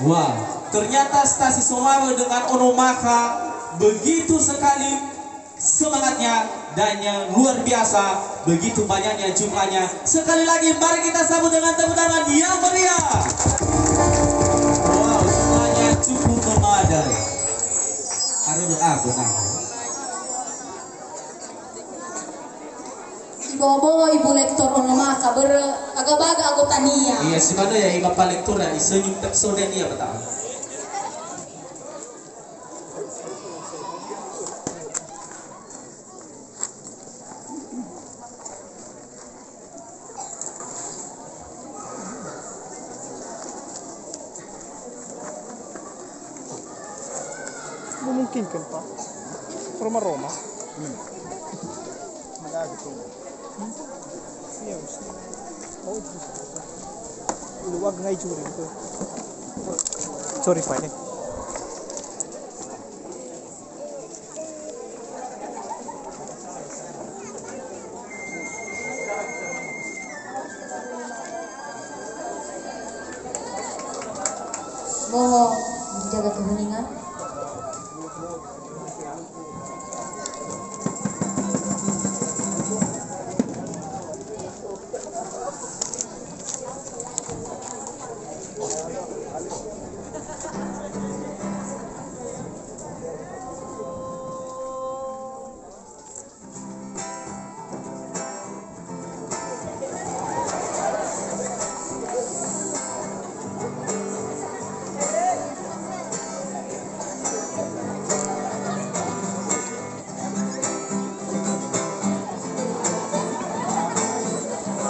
Wah, ternyata stasi Somawe dengan Onomaka begitu sekali semangatnya dan yang luar biasa, begitu banyaknya jumlahnya. Sekali lagi mari kita sambut dengan tepuk tangan yang meriah. Wow, jumlahnya cukup memadai. Aduh, benar. Ibu ibu lektor Onomaka agak baga anggota Nia. Iya, si mana ya iba palektor ya isenyum episode dia betul. Memungkinkan Pak. Roma-Roma. Mag-agad ko. Iya, oh, luwag nga itsura ito. Sorry Pak. Mohon menjaga keheningan.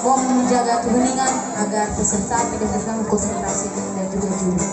Mohon menjaga keheningan agar peserta tidak terganggu konsentrasi dan juga juri.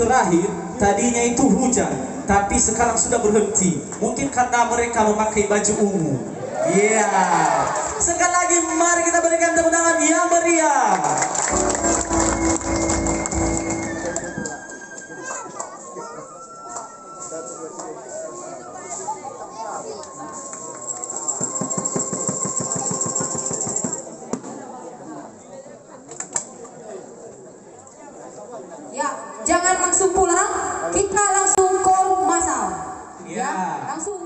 terakhir tadinya itu hujan, tapi sekarang sudah berhenti. Mungkin karena mereka memakai baju ungu. Iya. Sekali lagi mari kita berikan tepuk tangan yang meriah. Ya, jangan langsung pulang, kita langsung call masal. Ya. Langsung